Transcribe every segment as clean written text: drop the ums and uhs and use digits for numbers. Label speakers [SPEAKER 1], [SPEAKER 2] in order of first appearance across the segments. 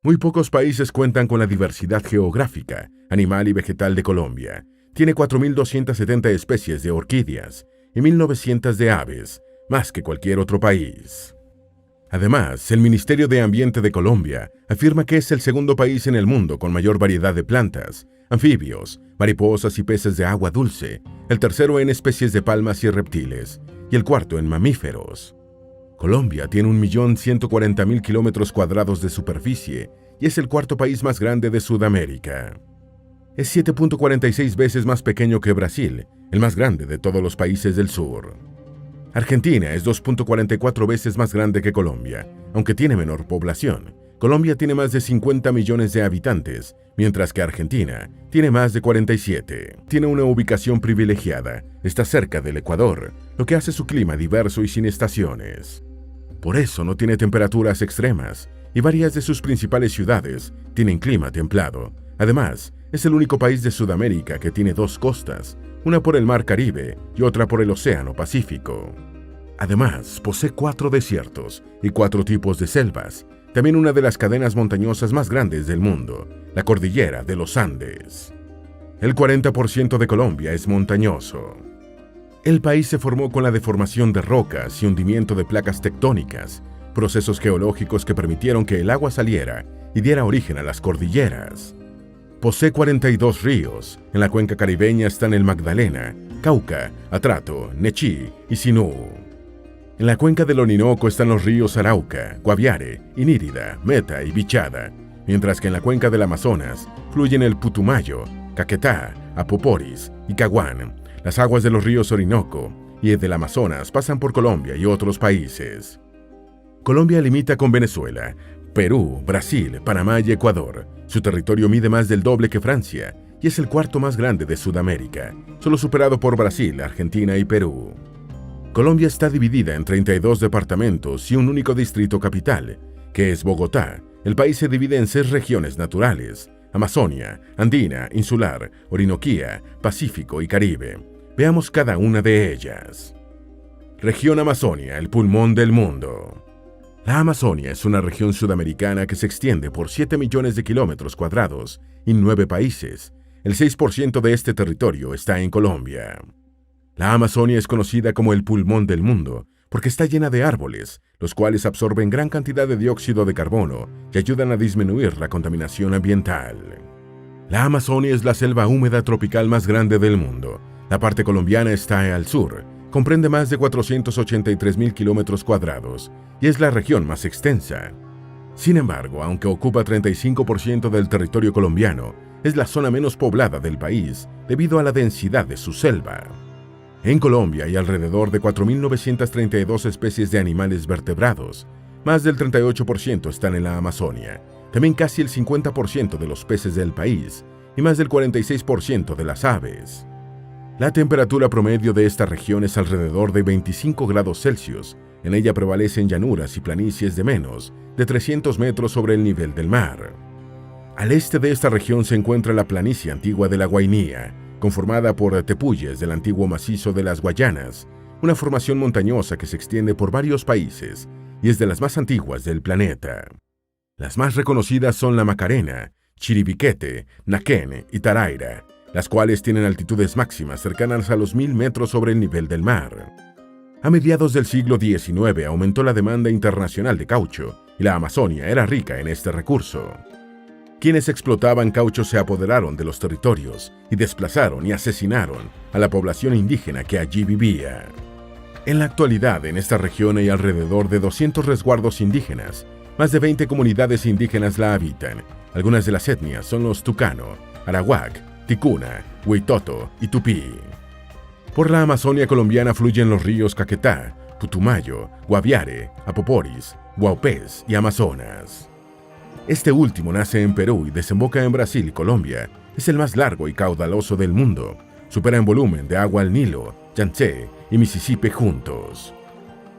[SPEAKER 1] Muy pocos países cuentan con la diversidad geográfica, animal y vegetal de Colombia. Tiene 4.270 especies de orquídeas y 1.900 de aves, más que cualquier otro país. Además, el Ministerio de Ambiente de Colombia afirma que es el segundo país en el mundo con mayor variedad de plantas, anfibios, mariposas y peces de agua dulce, el tercero en especies de palmas y reptiles, y el cuarto en mamíferos. Colombia tiene 1.140.000 kilómetros cuadrados de superficie y es el cuarto país más grande de Sudamérica. Es 7.46 veces más pequeño que Brasil, el más grande de todos los países del sur. Argentina es 2.44 veces más grande que Colombia, aunque tiene menor población. Colombia tiene más de 50 millones de habitantes, mientras que Argentina tiene más de 47. Tiene una ubicación privilegiada, está cerca del Ecuador, lo que hace su clima diverso y sin estaciones. Por eso no tiene temperaturas extremas, y varias de sus principales ciudades tienen clima templado. Además, es el único país de Sudamérica que tiene dos costas, una por el Mar Caribe y otra por el Océano Pacífico. Además, posee 4 desiertos y 4 tipos de selvas, también una de las cadenas montañosas más grandes del mundo, la Cordillera de los Andes. El 40% de Colombia es montañoso. El país se formó con la deformación de rocas y hundimiento de placas tectónicas, procesos geológicos que permitieron que el agua saliera y diera origen a las cordilleras. Posee 42 ríos. En la cuenca caribeña están el Magdalena, Cauca, Atrato, Nechí y Sinú. En la cuenca del Orinoco están los ríos Arauca, Guaviare, Inírida, Meta y Vichada, mientras que en la cuenca del Amazonas fluyen el Putumayo, Caquetá, Apoporis y Caguán. Las aguas de los ríos Orinoco y del Amazonas pasan por Colombia y otros países. Colombia limita con Venezuela, Perú, Brasil, Panamá y Ecuador. Su territorio mide más del doble que Francia y es el cuarto más grande de Sudamérica, solo superado por Brasil, Argentina y Perú. Colombia está dividida en 32 departamentos y un único distrito capital, que es Bogotá. El país se divide en 6 regiones naturales: Amazonia, Andina, Insular, Orinoquía, Pacífico y Caribe. Veamos cada una de ellas. Región Amazonia, el pulmón del mundo. La Amazonia es una región sudamericana que se extiende por 7 millones de kilómetros cuadrados y 9 países. El 6% de este territorio está en Colombia. La Amazonia es conocida como el pulmón del mundo porque está llena de árboles, los cuales absorben gran cantidad de dióxido de carbono y ayudan a disminuir la contaminación ambiental. La Amazonia es la selva húmeda tropical más grande del mundo. La parte colombiana está al sur, comprende más de 483.000 kilómetros cuadrados y es la región más extensa. Sin embargo, aunque ocupa 35% del territorio colombiano, es la zona menos poblada del país debido a la densidad de su selva. En Colombia hay alrededor de 4.932 especies de animales vertebrados. Más del 38% están en la Amazonia, también casi el 50% de los peces del país y más del 46% de las aves. La temperatura promedio de esta región es alrededor de 25 grados Celsius. En ella prevalecen llanuras y planicies de menos de 300 metros sobre el nivel del mar. Al este de esta región se encuentra la planicie antigua de la Guainía, conformada por tepuyes del antiguo macizo de las Guayanas, una formación montañosa que se extiende por varios países y es de las más antiguas del planeta. Las más reconocidas son la Macarena, Chiribiquete, Naquén y Taraira, las cuales tienen altitudes máximas cercanas a los 1.000 metros sobre el nivel del mar. A mediados del siglo XIX aumentó la demanda internacional de caucho y la Amazonia era rica en este recurso. Quienes explotaban caucho se apoderaron de los territorios y desplazaron y asesinaron a la población indígena que allí vivía. En la actualidad, en esta región hay alrededor de 200 resguardos indígenas. Más de 20 comunidades indígenas la habitan. Algunas de las etnias son los Tucano, Arawak, Ticuna, Huitoto y Tupí. Por la Amazonia colombiana fluyen los ríos Caquetá, Putumayo, Guaviare, Apoporis, Guaupés y Amazonas. Este último nace en Perú y desemboca en Brasil y Colombia. Es el más largo y caudaloso del mundo. Supera en volumen de agua al Nilo, Yangtze y Mississippi juntos.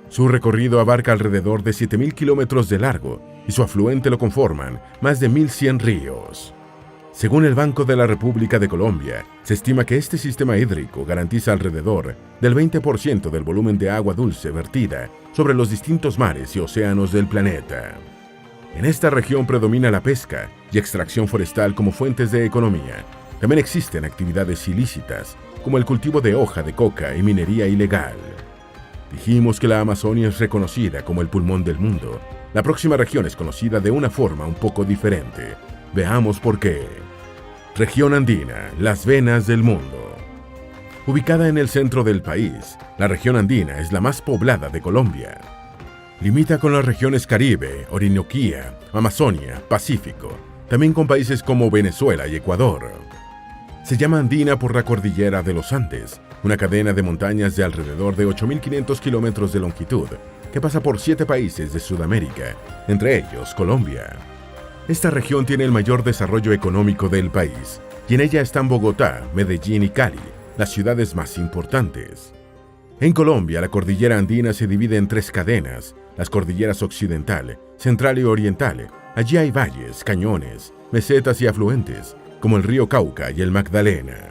[SPEAKER 1] Su recorrido abarca alrededor de 7.000 kilómetros de largo y su afluente lo conforman más de 1.100 ríos. Según el Banco de la República de Colombia, se estima que este sistema hídrico garantiza alrededor del 20% del volumen de agua dulce vertida sobre los distintos mares y océanos del planeta. En esta región predomina la pesca y extracción forestal como fuentes de economía. También existen actividades ilícitas, como el cultivo de hoja de coca y minería ilegal. Dijimos que la Amazonia es reconocida como el pulmón del mundo. La próxima región es conocida de una forma un poco diferente. Veamos por qué. Región andina, las venas del mundo. Ubicada en el centro del país, la región andina es la más poblada de Colombia. Limita con las regiones Caribe, Orinoquía, Amazonia, Pacífico, también con países como Venezuela y Ecuador. Se llama andina por la cordillera de los Andes, una cadena de montañas de alrededor de 8.500 kilómetros de longitud, que pasa por 7 países de Sudamérica, entre ellos Colombia. Esta región tiene el mayor desarrollo económico del país, y en ella están Bogotá, Medellín y Cali, las ciudades más importantes. En Colombia, la cordillera andina se divide en 3 cadenas, las cordilleras occidental, central y oriental. Allí hay valles, cañones, mesetas y afluentes, como el río Cauca y el Magdalena.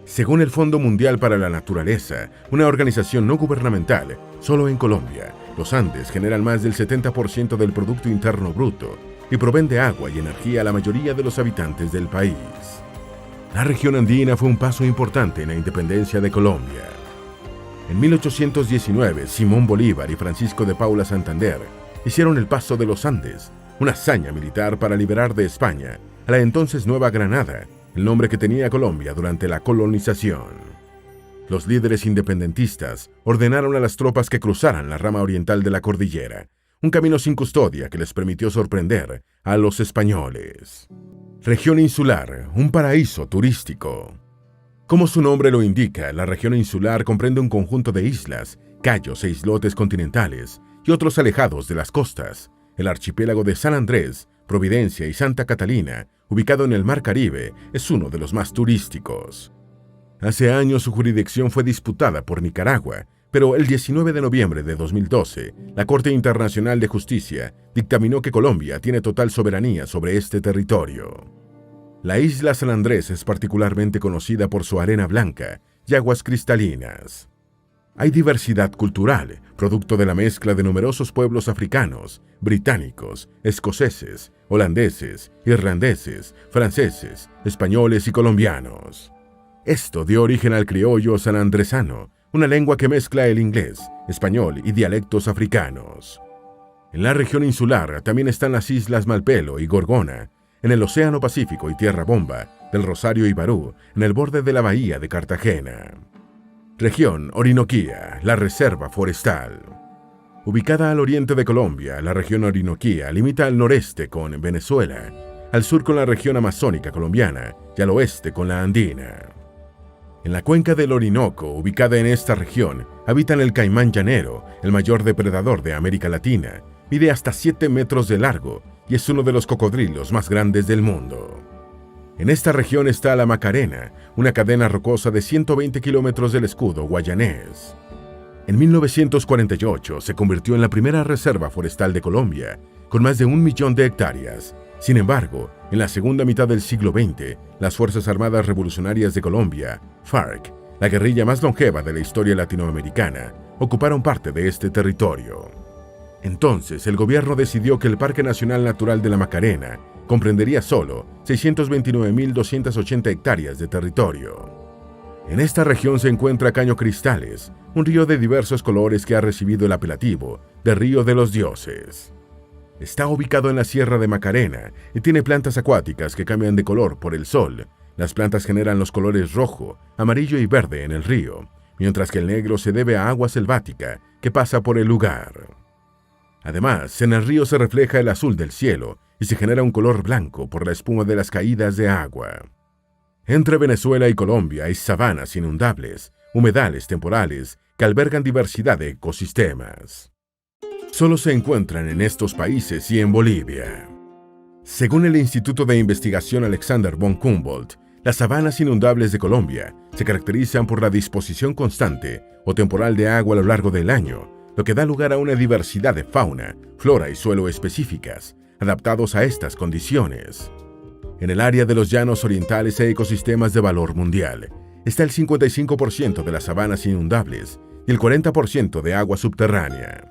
[SPEAKER 1] Según el Fondo Mundial para la Naturaleza, una organización no gubernamental, solo en Colombia, los Andes generan más del 70% del Producto Interno Bruto y proveen de agua y energía a la mayoría de los habitantes del país. La región andina fue un paso importante en la independencia de Colombia. En 1819, Simón Bolívar y Francisco de Paula Santander hicieron el Paso de los Andes, una hazaña militar para liberar de España a la entonces Nueva Granada, el nombre que tenía Colombia durante la colonización. Los líderes independentistas ordenaron a las tropas que cruzaran la rama oriental de la cordillera, un camino sin custodia que les permitió sorprender a los españoles. Región insular, un paraíso turístico. Como su nombre lo indica, la región insular comprende un conjunto de islas, cayos e islotes continentales y otros alejados de las costas. El archipiélago de San Andrés, Providencia y Santa Catalina, ubicado en el Mar Caribe, es uno de los más turísticos. Hace años su jurisdicción fue disputada por Nicaragua, pero el 19 de noviembre de 2012, la Corte Internacional de Justicia dictaminó que Colombia tiene total soberanía sobre este territorio. La isla San Andrés es particularmente conocida por su arena blanca y aguas cristalinas. Hay diversidad cultural, producto de la mezcla de numerosos pueblos africanos, británicos, escoceses, holandeses, irlandeses, franceses, españoles y colombianos. Esto dio origen al criollo sanandresano, una lengua que mezcla el inglés, español y dialectos africanos. En la región insular también están las islas Malpelo y Gorgona, en el Océano Pacífico y Tierra Bomba, del Rosario y Barú, en el borde de la bahía de Cartagena. Región Orinoquía, la reserva forestal. Ubicada al oriente de Colombia, la región Orinoquía limita al noreste con Venezuela, al sur con la región amazónica colombiana y al oeste con la andina. En la cuenca del Orinoco, ubicada en esta región, habitan el caimán llanero, el mayor depredador de América Latina. Mide hasta 7 metros de largo y es uno de los cocodrilos más grandes del mundo. En esta región está la Macarena, una cadena rocosa de 120 kilómetros del escudo guayanés. En 1948 se convirtió en la primera reserva forestal de Colombia, con más de 1 millón de hectáreas. Sin embargo, en la segunda mitad del siglo XX, las Fuerzas Armadas Revolucionarias de Colombia, FARC, la guerrilla más longeva de la historia latinoamericana, ocuparon parte de este territorio. Entonces, el gobierno decidió que el Parque Nacional Natural de la Macarena comprendería solo 629.280 hectáreas de territorio. En esta región se encuentra Caño Cristales, un río de diversos colores que ha recibido el apelativo de Río de los Dioses. Está ubicado en la Sierra de Macarena y tiene plantas acuáticas que cambian de color por el sol. Las plantas generan los colores rojo, amarillo y verde en el río, mientras que el negro se debe a agua selvática que pasa por el lugar. Además, en el río se refleja el azul del cielo y se genera un color blanco por la espuma de las caídas de agua. Entre Venezuela y Colombia hay sabanas inundables, humedales temporales que albergan diversidad de ecosistemas. Solo se encuentran en estos países y en Bolivia. Según el Instituto de Investigación Alexander von Humboldt, las sabanas inundables de Colombia se caracterizan por la disposición constante o temporal de agua a lo largo del año, lo que da lugar a una diversidad de fauna, flora y suelo específicas, adaptados a estas condiciones. En el área de los llanos orientales hay ecosistemas de valor mundial. Está el 55% de las sabanas inundables y el 40% de agua subterránea.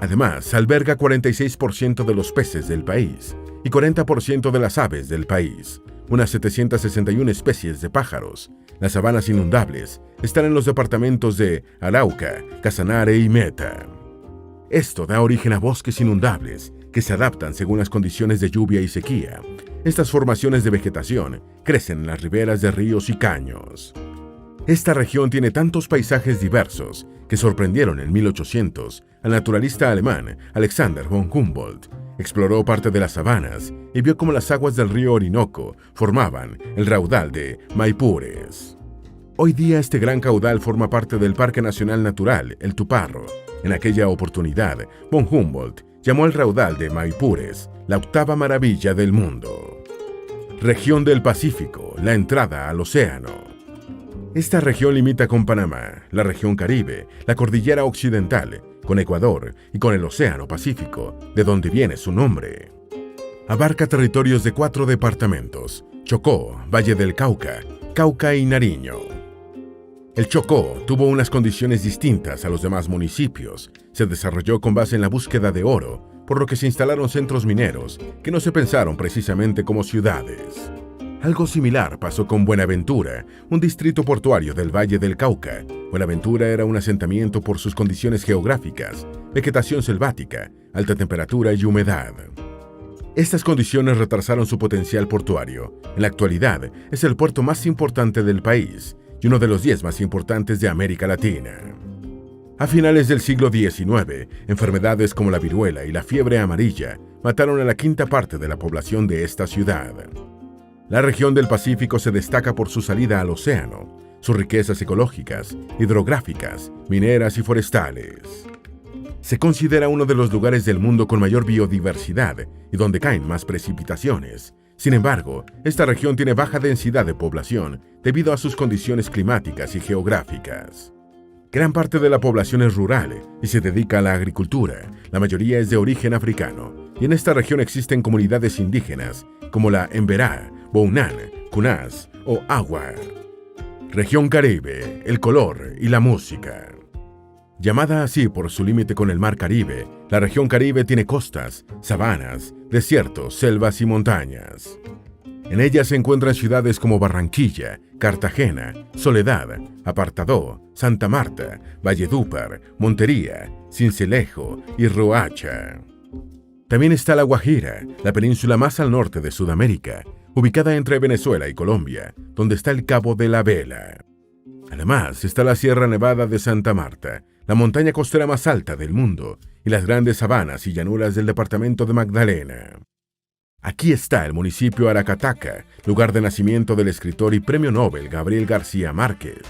[SPEAKER 1] Además, alberga 46% de los peces del país y 40% de las aves del país, unas 761 especies de pájaros. Las sabanas inundables están en los departamentos de Arauca, Casanare y Meta. Esto da origen a bosques inundables que se adaptan según las condiciones de lluvia y sequía. Estas formaciones de vegetación crecen en las riberas de ríos y caños. Esta región tiene tantos paisajes diversos que sorprendieron en 1800 al naturalista alemán Alexander von Humboldt. Exploró parte de las sabanas y vio cómo las aguas del río Orinoco formaban el raudal de Maipures. Hoy día este gran caudal forma parte del Parque Nacional Natural El Tuparro. En aquella oportunidad, von Humboldt llamó al raudal de Maipures la octava maravilla del mundo. Región del Pacífico, la entrada al océano. Esta región limita con Panamá, la región Caribe, la cordillera occidental, con Ecuador y con el Océano Pacífico, de donde viene su nombre. Abarca territorios de 4 departamentos: Chocó, Valle del Cauca, Cauca y Nariño. El Chocó tuvo unas condiciones distintas a los demás municipios. Se desarrolló con base en la búsqueda de oro, por lo que se instalaron centros mineros que no se pensaron precisamente como ciudades. Algo similar pasó con Buenaventura, un distrito portuario del Valle del Cauca. Buenaventura era un asentamiento por sus condiciones geográficas, vegetación selvática, alta temperatura y humedad. Estas condiciones retrasaron su potencial portuario. En la actualidad es el puerto más importante del país y uno de los 10 más importantes de América Latina. A finales del siglo XIX, enfermedades como la viruela y la fiebre amarilla mataron a la quinta parte de la población de esta ciudad. La región del Pacífico se destaca por su salida al océano, sus riquezas ecológicas, hidrográficas, mineras y forestales. Se considera uno de los lugares del mundo con mayor biodiversidad y donde caen más precipitaciones. Sin embargo, esta región tiene baja densidad de población debido a sus condiciones climáticas y geográficas. Gran parte de la población es rural y se dedica a la agricultura. La mayoría es de origen africano y en esta región existen comunidades indígenas como la Emberá, Bounán, Kunás o Agua. Región Caribe, el color y la música. Llamada así por su límite con el Mar Caribe, la región Caribe tiene costas, sabanas, desiertos, selvas y montañas. En ella se encuentran ciudades como Barranquilla, Cartagena, Soledad, Apartadó, Santa Marta, Valledupar, Montería, Sincelejo y Riohacha. También está La Guajira, la península más al norte de Sudamérica, ubicada entre Venezuela y Colombia, donde está el Cabo de la Vela. Además está la Sierra Nevada de Santa Marta, la montaña costera más alta del mundo, y las grandes sabanas y llanuras del departamento de Magdalena. Aquí está el municipio Aracataca, lugar de nacimiento del escritor y premio Nobel Gabriel García Márquez.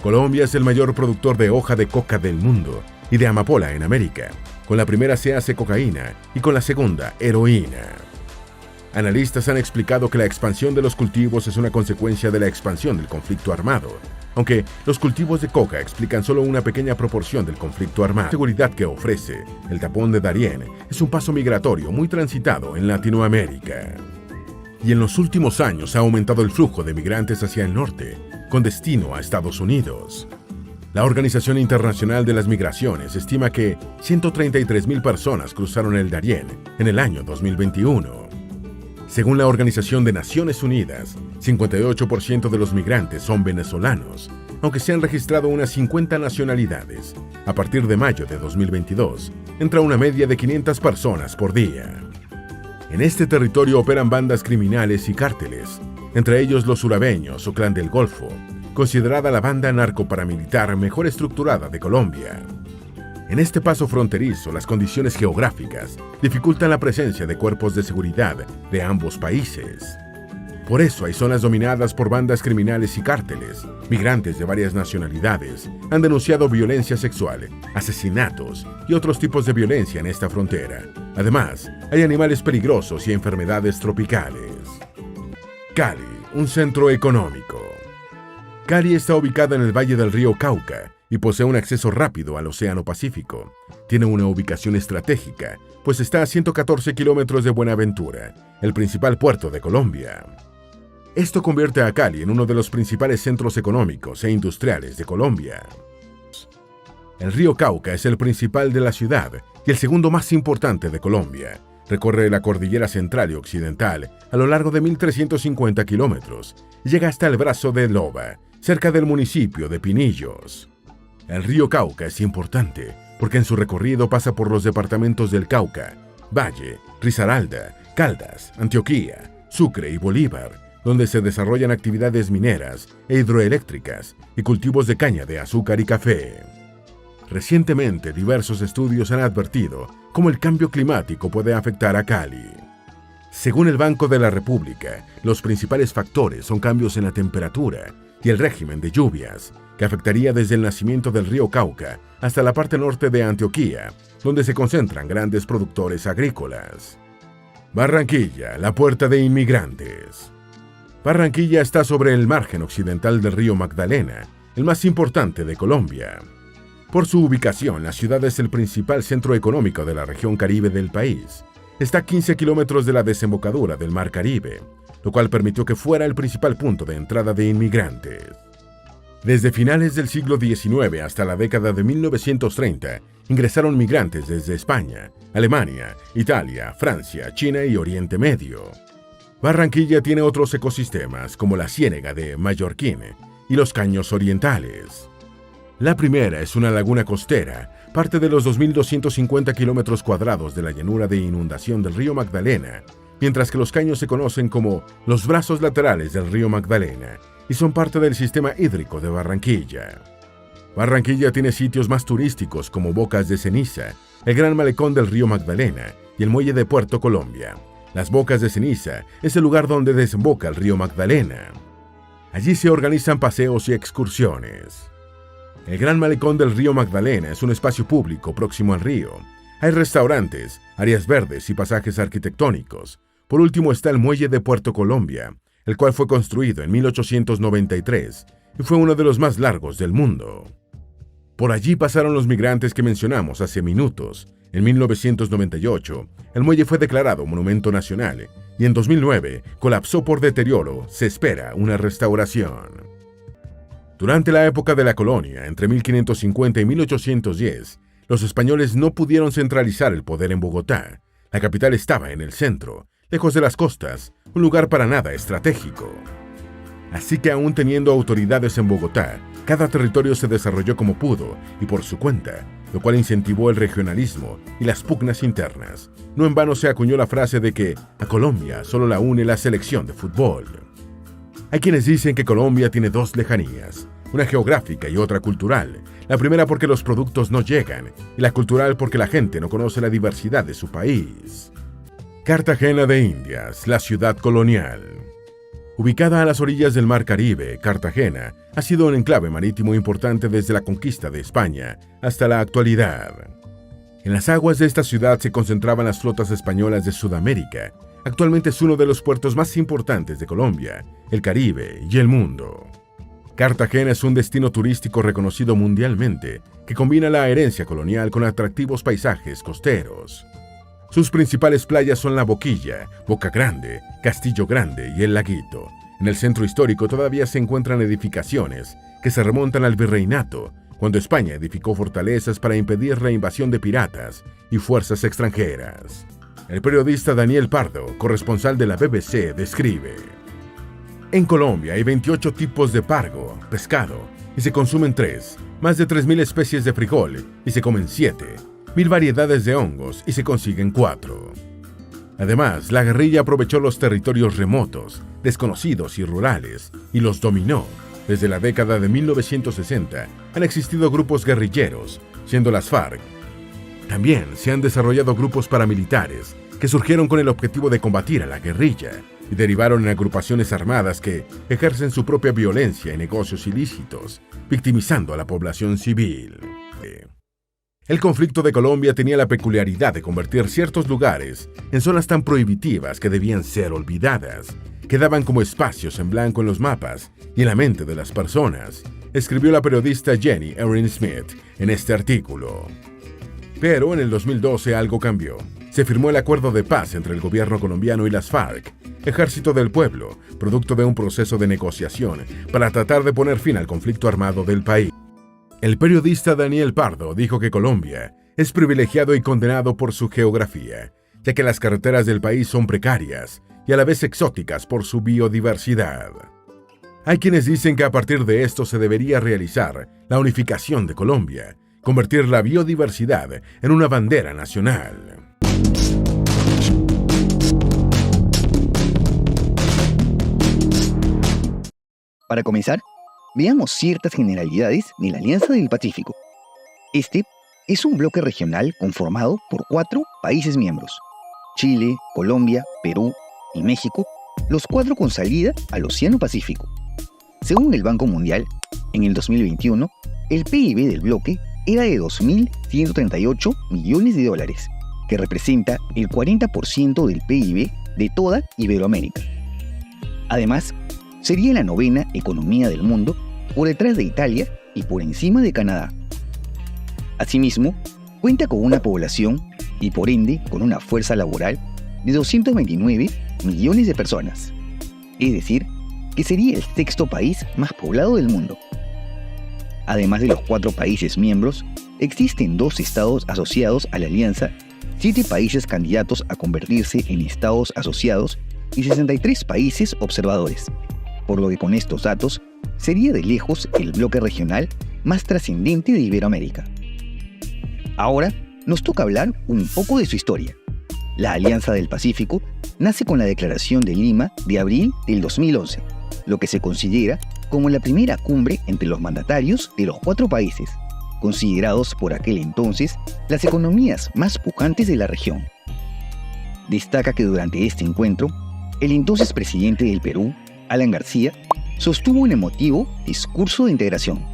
[SPEAKER 1] Colombia es el mayor productor de hoja de coca del mundo y de amapola en América. Con la primera se hace cocaína y con la segunda, heroína. Analistas han explicado que la expansión de los cultivos es una consecuencia de la expansión del conflicto armado, aunque los cultivos de coca explican solo una pequeña proporción del conflicto armado. La seguridad que ofrece el tapón de Darién es un paso migratorio muy transitado en Latinoamérica. Y en los últimos años ha aumentado el flujo de migrantes hacia el norte, con destino a Estados Unidos. La Organización Internacional de las Migraciones estima que 133.000 personas cruzaron el Darién en el año 2021. Según la Organización de Naciones Unidas, 58% de los migrantes son venezolanos, aunque se han registrado unas 50 nacionalidades. A partir de mayo de 2022, entra una media de 500 personas por día. En este territorio operan bandas criminales y cárteles, entre ellos los Surabeños o Clan del Golfo, considerada la banda narcoparamilitar mejor estructurada de Colombia. En este paso fronterizo, las condiciones geográficas dificultan la presencia de cuerpos de seguridad de ambos países. Por eso hay zonas dominadas por bandas criminales y cárteles. Migrantes de varias nacionalidades han denunciado violencia sexual, asesinatos y otros tipos de violencia en esta frontera. Además, hay animales peligrosos y enfermedades tropicales. Cali, un centro económico. Cali está ubicada en el valle del río Cauca y posee un acceso rápido al Océano Pacífico. Tiene una ubicación estratégica, pues está a 114 kilómetros de Buenaventura, el principal puerto de Colombia. Esto convierte a Cali en uno de los principales centros económicos e industriales de Colombia. El río Cauca es el principal de la ciudad y el segundo más importante de Colombia. Recorre la cordillera central y occidental a lo largo de 1.350 kilómetros y llega hasta el brazo de Loba, cerca del municipio de Pinillos. El río Cauca es importante porque en su recorrido pasa por los departamentos del Cauca, Valle, Risaralda, Caldas, Antioquia, Sucre y Bolívar, donde se desarrollan actividades mineras e hidroeléctricas y cultivos de caña de azúcar y café. Recientemente, diversos estudios han advertido cómo el cambio climático puede afectar a Cali. Según el Banco de la República, los principales factores son cambios en la temperatura y el régimen de lluvias, que afectaría desde el nacimiento del río Cauca hasta la parte norte de Antioquia, donde se concentran grandes productores agrícolas. Barranquilla, la puerta de inmigrantes. Barranquilla está sobre el margen occidental del río Magdalena, el más importante de Colombia. Por su ubicación, la ciudad es el principal centro económico de la región Caribe del país. Está a 15 kilómetros de la desembocadura del Mar Caribe, lo cual permitió que fuera el principal punto de entrada de inmigrantes. Desde finales del siglo XIX hasta la década de 1930, ingresaron migrantes desde España, Alemania, Italia, Francia, China y Oriente Medio. Barranquilla tiene otros ecosistemas como la Ciénega de Mallorquín y los Caños Orientales. La primera es una laguna costera, parte de los 2.250 kilómetros cuadrados de la llanura de inundación del río Magdalena, mientras que los caños se conocen como los brazos laterales del río Magdalena y son parte del sistema hídrico de Barranquilla. Barranquilla tiene sitios más turísticos como Bocas de Ceniza, el Gran Malecón del río Magdalena y el Muelle de Puerto Colombia. Las Bocas de Ceniza es el lugar donde desemboca el río Magdalena. Allí se organizan paseos y excursiones. El Gran Malecón del río Magdalena es un espacio público próximo al río. Hay restaurantes, áreas verdes y pasajes arquitectónicos. Por último está el Muelle de Puerto Colombia, el cual fue construido en 1893 y fue uno de los más largos del mundo. Por allí pasaron los migrantes que mencionamos hace minutos. En 1998, el muelle fue declarado Monumento Nacional y en 2009 colapsó por deterioro. Se espera una restauración. Durante la época de la colonia, entre 1550 y 1810, los españoles no pudieron centralizar el poder en Bogotá. La capital estaba en el centro, lejos de las costas, un lugar para nada estratégico. Así que aún teniendo autoridades en Bogotá, cada territorio se desarrolló como pudo y por su cuenta, lo cual incentivó el regionalismo y las pugnas internas. No en vano se acuñó la frase de que a Colombia solo la une la selección de fútbol. Hay quienes dicen que Colombia tiene dos lejanías, una geográfica y otra cultural. La primera porque los productos no llegan y la cultural porque la gente no conoce la diversidad de su país. Cartagena de Indias, la ciudad colonial. Ubicada a las orillas del Mar Caribe, Cartagena ha sido un enclave marítimo importante desde la conquista de España hasta la actualidad. En las aguas de esta ciudad se concentraban las flotas españolas de Sudamérica. Actualmente es uno de los puertos más importantes de Colombia, el Caribe y el mundo. Cartagena es un destino turístico reconocido mundialmente que combina la herencia colonial con atractivos paisajes costeros. Sus principales playas son La Boquilla, Boca Grande, Castillo Grande y El Laguito. En el centro histórico todavía se encuentran edificaciones que se remontan al virreinato, cuando España edificó fortalezas para impedir la invasión de piratas y fuerzas extranjeras. El periodista Daniel Pardo, corresponsal de la BBC, describe: en Colombia hay 28 tipos de pargo, pescado, y se consumen 3, más de 3.000 especies de frijol, y se comen 7, 1.000 variedades de hongos, y se consiguen 4. Además, la guerrilla aprovechó los territorios remotos, desconocidos y rurales, y los dominó. Desde la década de 1960 han existido grupos guerrilleros, siendo las FARC. También se han desarrollado grupos paramilitares que surgieron con el objetivo de combatir a la guerrilla y derivaron en agrupaciones armadas que ejercen su propia violencia y negocios ilícitos, victimizando a la población civil. El conflicto de Colombia tenía la peculiaridad de convertir ciertos lugares en zonas tan prohibitivas que debían ser olvidadas. Quedaban como espacios en blanco en los mapas y en la mente de las personas, escribió la periodista Jenny Erin Smith en este artículo. Pero en el 2012 algo cambió. Se firmó el acuerdo de paz entre el gobierno colombiano y las FARC, Ejército del Pueblo, producto de un proceso de negociación para tratar de poner fin al conflicto armado del país. El periodista Daniel Pardo dijo que Colombia es privilegiado y condenado por su geografía, ya que las carreteras del país son precarias y a la vez exóticas por su biodiversidad. Hay quienes dicen que a partir de esto se debería realizar la unificación de Colombia, convertir la biodiversidad en una bandera nacional.
[SPEAKER 2] Para comenzar, veamos ciertas generalidades de la Alianza del Pacífico. Este es un bloque regional conformado por 4 países miembros: Chile, Colombia, Perú y México, los 4 con salida al Océano Pacífico. Según el Banco Mundial, en el 2021, el PIB del bloque era de 2.138 millones de dólares, que representa el 40% del PIB de toda Iberoamérica. Además, sería la 9ª economía del mundo, por detrás de Italia y por encima de Canadá. Asimismo, cuenta con una población y por ende con una fuerza laboral de 229 millones de personas, es decir, que sería el 6º país más poblado del mundo. Además de los 4 países miembros, existen 2 estados asociados a la alianza, 7 países candidatos a convertirse en estados asociados y 63 países observadores, por lo que con estos datos sería de lejos el bloque regional más trascendente de Iberoamérica. Ahora nos toca hablar un poco de su historia. La Alianza del Pacífico nace con la Declaración de Lima de abril del 2011, lo que se considera como la primera cumbre entre los mandatarios de los 4 países, considerados por aquel entonces las economías más pujantes de la región. Destaca que durante este encuentro, el entonces presidente del Perú, Alan García, sostuvo un emotivo discurso de integración.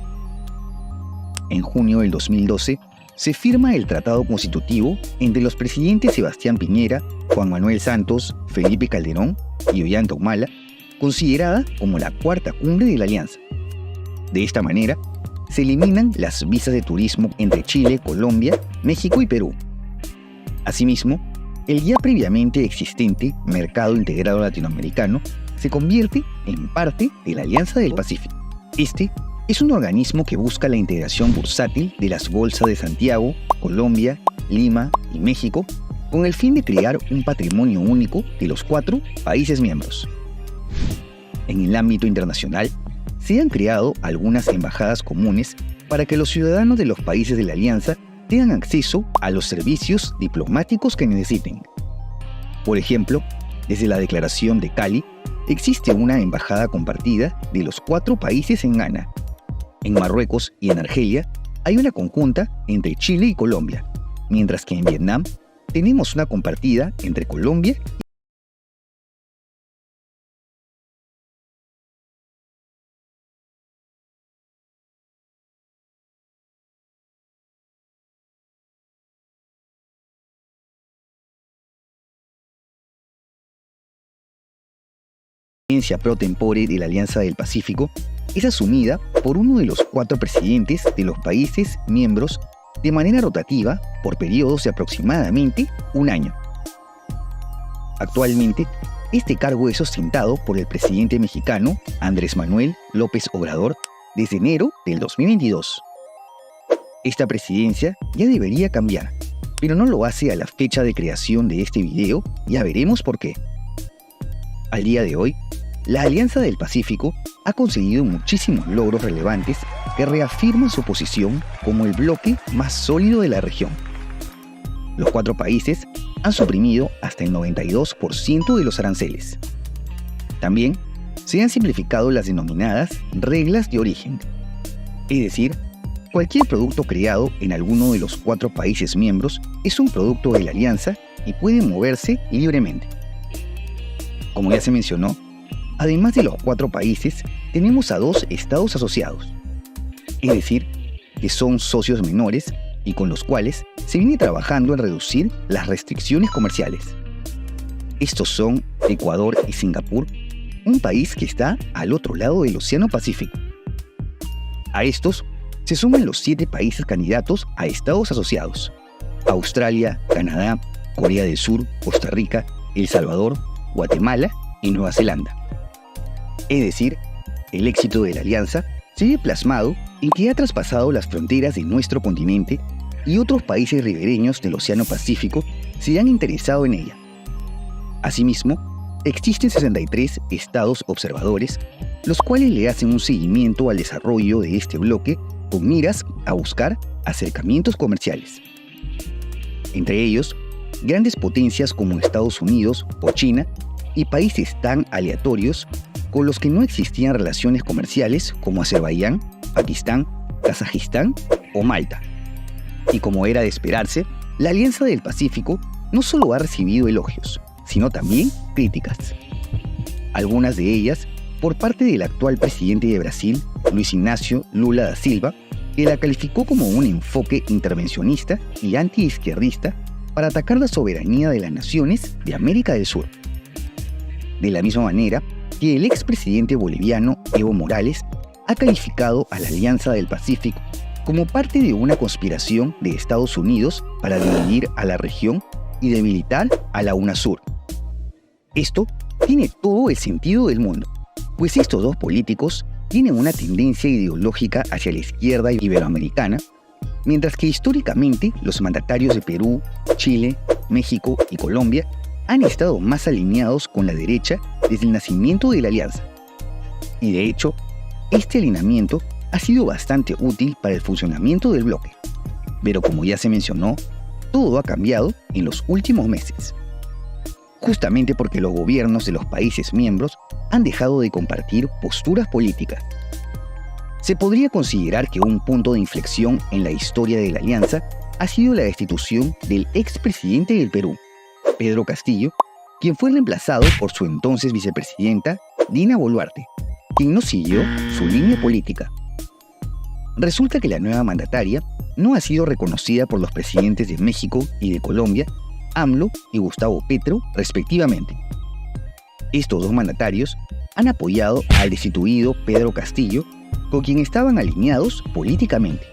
[SPEAKER 2] En junio del 2012, se firma el Tratado Constitutivo entre los presidentes Sebastián Piñera, Juan Manuel Santos, Felipe Calderón y Ollanta Humala, considerada como la 4ª cumbre de la Alianza. De esta manera, se eliminan las visas de turismo entre Chile, Colombia, México y Perú. Asimismo, el ya previamente existente Mercado Integrado Latinoamericano se convierte en parte de la Alianza del Pacífico. Este es un organismo que busca la integración bursátil de las bolsas de Santiago, Colombia, Lima y México, con el fin de crear un patrimonio único de los 4 países miembros. En el ámbito internacional, se han creado algunas embajadas comunes para que los ciudadanos de los países de la Alianza tengan acceso a los servicios diplomáticos que necesiten. Por ejemplo, desde la Declaración de Cali, existe una embajada compartida de los 4 países en Ghana. En Marruecos y en Argelia hay una conjunta entre Chile y Colombia, mientras que en Vietnam tenemos una compartida entre Colombia y presidencia pro tempore de la Alianza del Pacífico es asumida por uno de los 4 presidentes de los países miembros de manera rotativa por periodos de aproximadamente un año. Actualmente, este cargo es ostentado por el presidente mexicano Andrés Manuel López Obrador desde enero del 2022. Esta presidencia ya debería cambiar, pero no lo hace a la fecha de creación de este video, ya veremos por qué. Al día de hoy, la Alianza del Pacífico ha conseguido muchísimos logros relevantes que reafirman su posición como el bloque más sólido de la región. Los 4 países han suprimido hasta el 92% de los aranceles. También se han simplificado las denominadas reglas de origen. Es decir, cualquier producto creado en alguno de los 4 países miembros es un producto de la Alianza y puede moverse libremente. Como ya se mencionó, además de los 4 países, tenemos a 2 estados asociados, es decir, que son socios menores y con los cuales se viene trabajando en reducir las restricciones comerciales. Estos son Ecuador y Singapur, un país que está al otro lado del Océano Pacífico. A estos se suman los 7 países candidatos a estados asociados: Australia, Canadá, Corea del Sur, Costa Rica, El Salvador, Guatemala y Nueva Zelanda. Es decir, el éxito de la alianza se ve plasmado en que ha traspasado las fronteras de nuestro continente y otros países ribereños del Océano Pacífico se han interesado en ella. Asimismo, existen 63 estados observadores, los cuales le hacen un seguimiento al desarrollo de este bloque con miras a buscar acercamientos comerciales. Entre ellos, grandes potencias como Estados Unidos o China y países tan aleatorios con los que no existían relaciones comerciales como Azerbaiyán, Pakistán, Kazajistán o Malta. Y como era de esperarse, la Alianza del Pacífico no solo ha recibido elogios, sino también críticas. Algunas de ellas por parte del actual presidente de Brasil, Luis Ignacio Lula da Silva, que la calificó como un enfoque intervencionista y antiizquierdista para atacar la soberanía de las naciones de América del Sur. De la misma manera que el expresidente boliviano Evo Morales ha calificado a la Alianza del Pacífico como parte de una conspiración de Estados Unidos para dividir a la región y debilitar a la UNASUR. Esto tiene todo el sentido del mundo, pues estos dos políticos tienen una tendencia ideológica hacia la izquierda iberoamericana, mientras que históricamente los mandatarios de Perú, Chile, México y Colombia han estado más alineados con la derecha desde el nacimiento de la alianza. Y de hecho, este alineamiento ha sido bastante útil para el funcionamiento del bloque. Pero como ya se mencionó, todo ha cambiado en los últimos meses. Justamente porque los gobiernos de los países miembros han dejado de compartir posturas políticas. Se podría considerar que un punto de inflexión en la historia de la alianza ha sido la destitución del expresidente del Perú, Pedro Castillo, quien fue reemplazado por su entonces vicepresidenta, Dina Boluarte, quien no siguió su línea política. Resulta que la nueva mandataria no ha sido reconocida por los presidentes de México y de Colombia, AMLO y Gustavo Petro, respectivamente. Estos dos mandatarios han apoyado al destituido Pedro Castillo, con quien estaban alineados políticamente.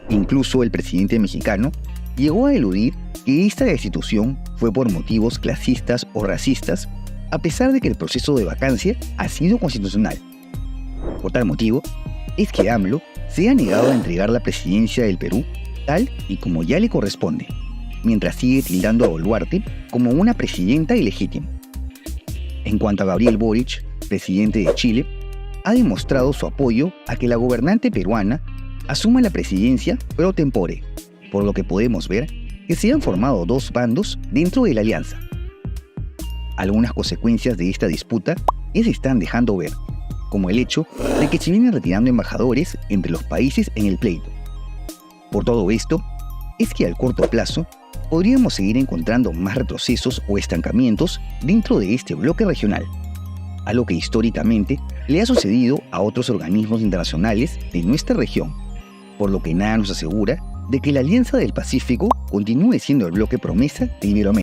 [SPEAKER 2] Incluso el presidente mexicano llegó a eludir que esta destitución fue por motivos clasistas o racistas, a pesar de que el proceso de vacancia ha sido constitucional. Por tal motivo, es que AMLO se ha negado a entregar la presidencia del Perú tal y como ya le corresponde, mientras sigue tildando a Boluarte como una presidenta ilegítima. En cuanto a Gabriel Boric, presidente de Chile, ha demostrado su apoyo a que la gobernante peruana asuma la presidencia pro tempore, por lo que podemos ver que se han formado dos bandos dentro de la alianza. Algunas consecuencias de esta disputa ya se están dejando ver, como el hecho de que se vienen retirando embajadores entre los países en el pleito. Por todo esto, es que al corto plazo podríamos seguir encontrando más retrocesos o estancamientos dentro de este bloque regional, algo que históricamente le ha sucedido a otros organismos internacionales de nuestra región, por lo que nada nos asegura de que la Alianza del Pacífico continúe siendo el bloque promesa de Iberoamérica.